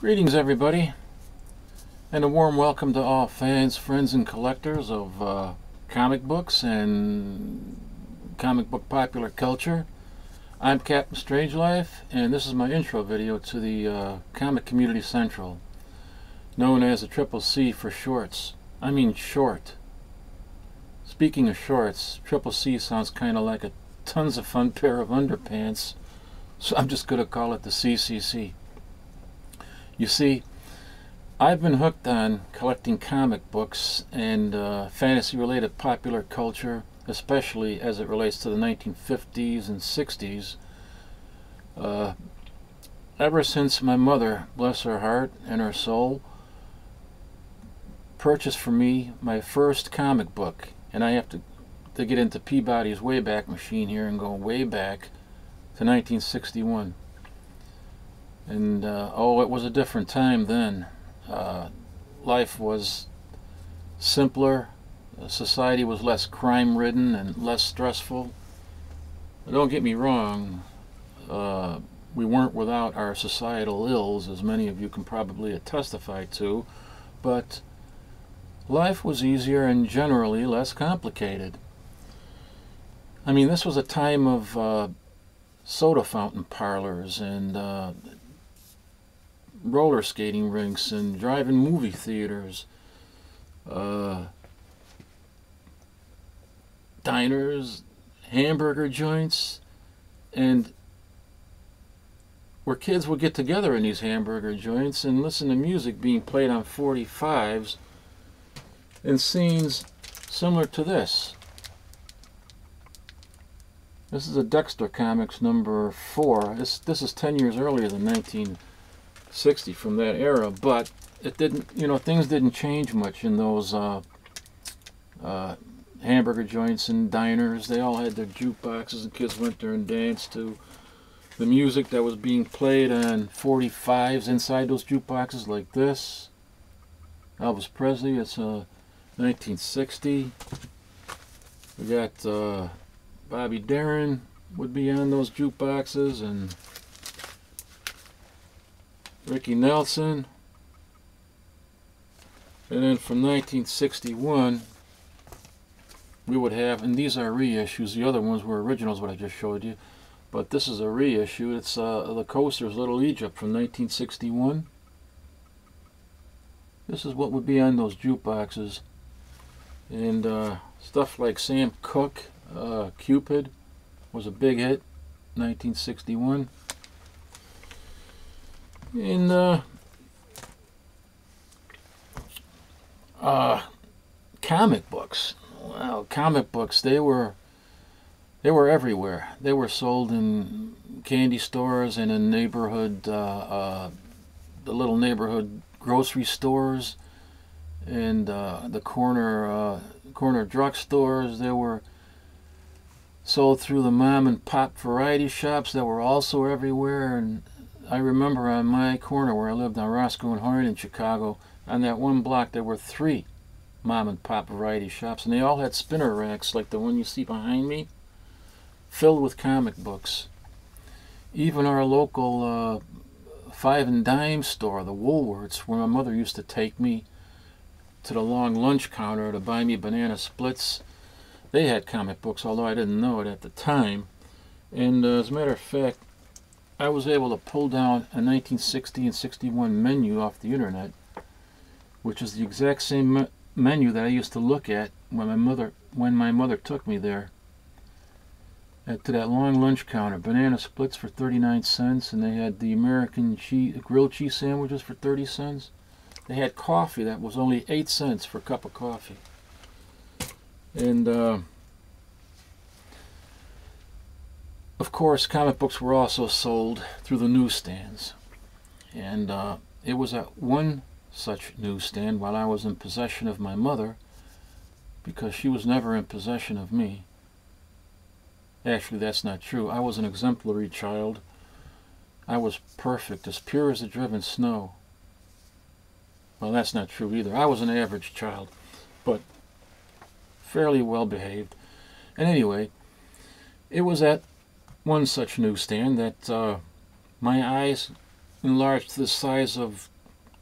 Greetings everybody, and a warm welcome to all fans, friends, and collectors of comic books and comic book popular culture. I'm Captain Strangelife, and this is my intro video to the Comic Community Central, known as the Triple C for shorts. I mean short. Speaking of shorts, Triple C sounds kind of like a tons of fun pair of underpants, so I'm just going to call it the CCC. You see, I've been hooked on collecting comic books and fantasy-related popular culture, especially as it relates to the 1950s and 60s, ever since my mother, bless her heart and her soul, purchased for me my first comic book. And I have to get into Peabody's Wayback Machine here and go way back to 1961. And oh, it was a different time then. Life was simpler, society was less crime-ridden and less stressful. But don't get me wrong, we weren't without our societal ills, as many of you can probably testify to, but life was easier and generally less complicated. I mean, this was a time of soda fountain parlors and roller skating rinks and drive-in movie theaters, diners, hamburger joints, and where kids would get together in these hamburger joints and listen to music being played on 45s and scenes similar to this. This is a Dexter Comics number 4. This is 10 years earlier than 1960 from that era, but it didn't, you know, things didn't change much in those hamburger joints and diners. They all had their jukeboxes, and kids went there and danced to the music that was being played on 45s inside those jukeboxes, like this. Elvis Presley, it's 1960. We got Bobby Darin would be on those jukeboxes, and Ricky Nelson. And then from 1961 we would have, and these are reissues, the other ones were originals, what I just showed you, but this is a reissue. It's the Coasters' Little Egypt from 1961. This is what would be on those jukeboxes. And stuff like Sam Cooke, Cupid was a big hit, 1961. And comic books. Well, comic books, they were everywhere. They were sold in candy stores and in neighborhood, the little neighborhood grocery stores, and the corner drugstores. They were sold through the mom and pop variety shops that were also everywhere. And I remember on my corner where I lived on Roscoe and Horn in Chicago, on that one block there were 3 mom and pop variety shops, and they all had spinner racks like the one you see behind me, filled with comic books. Even our local 5 and dime store, the Woolworths, where my mother used to take me to the long lunch counter to buy me banana splits, they had comic books, although I didn't know it at the time. And as a matter of fact, I was able to pull down a 1960 and 61 menu off the internet, which is the exact same menu that I used to look at when my mother took me there to that long lunch counter. Banana splits for 39 cents, and they had the American grilled cheese sandwiches for 30 cents. They had coffee that was only 8 cents for a cup of coffee. And of course, comic books were also sold through the newsstands. And it was at one such newsstand while I was in possession of my mother, because she was never in possession of me. Actually, that's not true. I was an exemplary child. I was perfect, as pure as the driven snow. Well, that's not true either. I was an average child, but fairly well behaved. And anyway, it was at one such newsstand that my eyes enlarged to the size of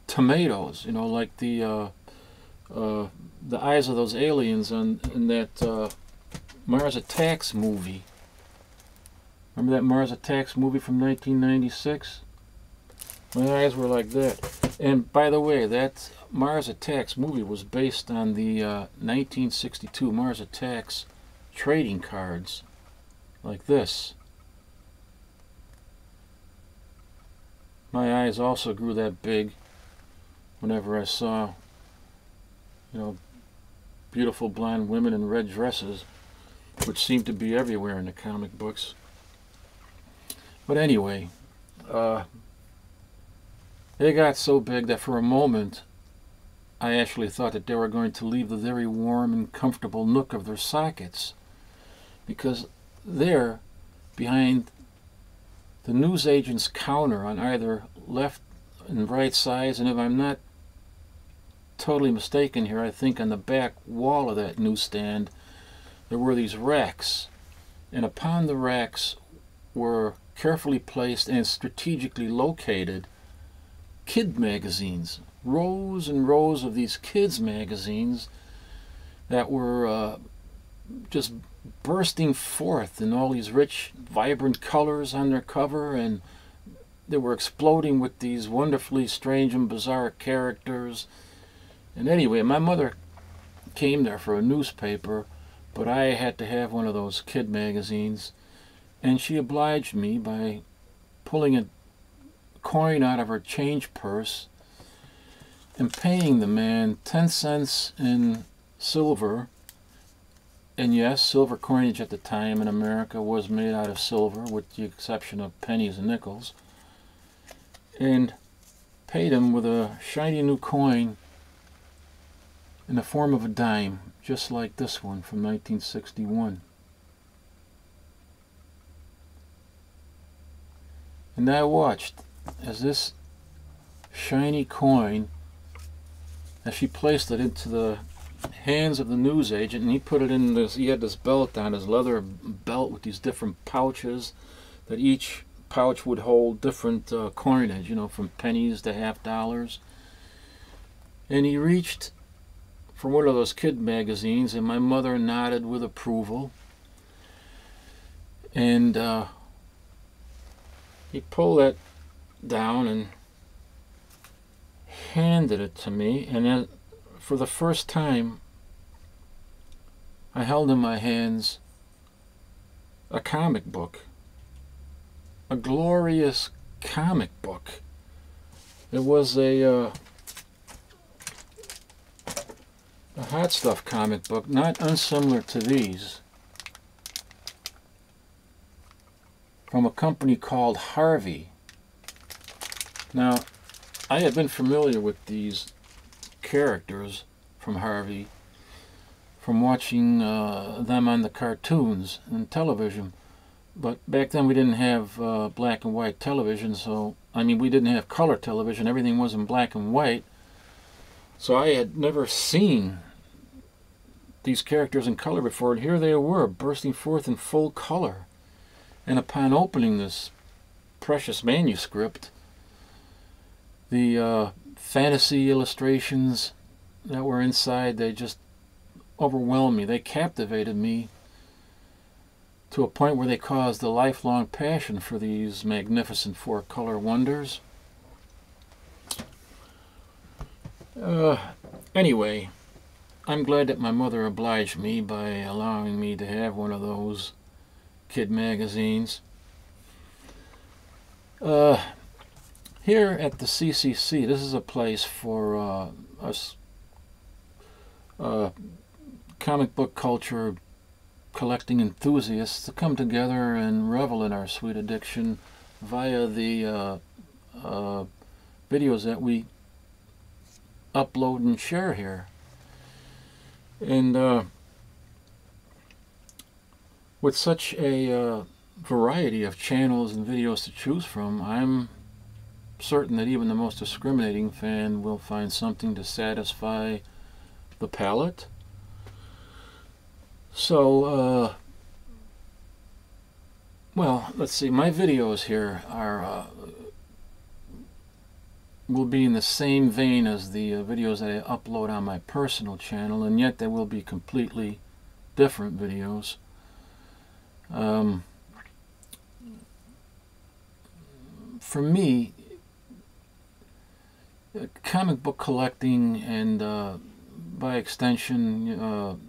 tomatoes, you know, like the eyes of those aliens in that Mars Attacks movie. Remember that Mars Attacks movie from 1996? My eyes were like that. And by the way, that Mars Attacks movie was based on the 1962 Mars Attacks trading cards, like this. My eyes also grew that big whenever I saw, you know, beautiful blonde women in red dresses, which seemed to be everywhere in the comic books. But anyway, they got so big that for a moment I actually thought that they were going to leave the very warm and comfortable nook of their sockets, because there, behind the newsagent's counter on either left and right sides, and if I'm not totally mistaken here, I think on the back wall of that newsstand, there were these racks, and upon the racks were carefully placed and strategically located kid magazines, rows and rows of these kids magazines that were just bursting forth in all these rich, vibrant colors on their cover, and they were exploding with these wonderfully strange and bizarre characters. And anyway, my mother came there for a newspaper, but I had to have one of those kid magazines, and she obliged me by pulling a coin out of her change purse and paying the man 10 cents in silver. And yes, silver coinage at the time in America was made out of silver, with the exception of pennies and nickels, and paid him with a shiny new coin in the form of a dime, just like this one from 1961. And I watched as this shiny coin, as she placed it into the hands of the newsagent, and he put it in this, he had this belt on, his leather belt with these different pouches, that each pouch would hold different coinage, you know, from pennies to $half. And he reached for one of those kid magazines, and my mother nodded with approval, and he pulled that down and handed it to me, and then for the first time I held in my hands a comic book, a glorious comic book. It was a hot stuff comic book, not unsimilar to these, from a company called Harvey. Now, I had been familiar with these characters from Harvey from watching them on the cartoons and television, but back then we didn't have black and white television, so I mean, we didn't have color television, everything was in black and white, so I had never seen these characters in color before, and here they were bursting forth in full color. And upon opening this precious manuscript, the fantasy illustrations that were inside, they just overwhelmed me. They captivated me to a point where they caused a lifelong passion for these magnificent four-color wonders. Anyway, I'm glad that my mother obliged me by allowing me to have one of those kid magazines. Here at the CCC, this is a place for us comic book culture collecting enthusiasts to come together and revel in our sweet addiction via the videos that we upload and share here. And with such a variety of channels and videos to choose from, I'm certain that even the most discriminating fan will find something to satisfy the palate. So, well, let's see, my videos here are will be in the same vein as the videos that I upload on my personal channel, and yet they will be completely different videos. For me, comic book collecting and by extension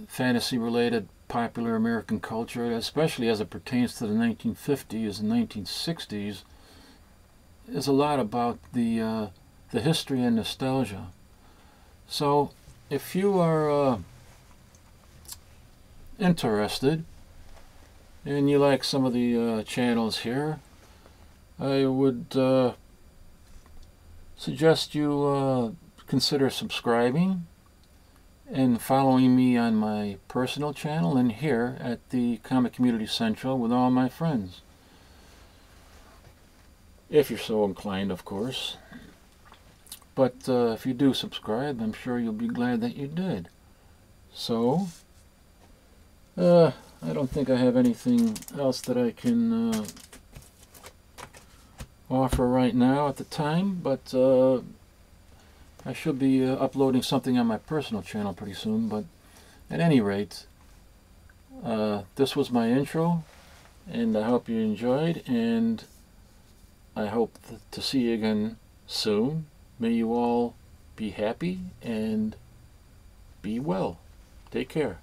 fantasy-related popular American culture, especially as it pertains to the 1950s and 1960s, is a lot about the history and nostalgia. So if you are interested and you like some of the channels here, I would suggest you consider subscribing and following me on my personal channel and here at the Comic Community Central with all my friends. If you're so inclined, of course. But if you do subscribe, I'm sure you'll be glad that you did. So, I don't think I have anything else that I can offer right now at the time, but I should be uploading something on my personal channel pretty soon. But at any rate, this was my intro, and I hope you enjoyed, and I hope to see you again soon. May you all be happy and be well. Take care.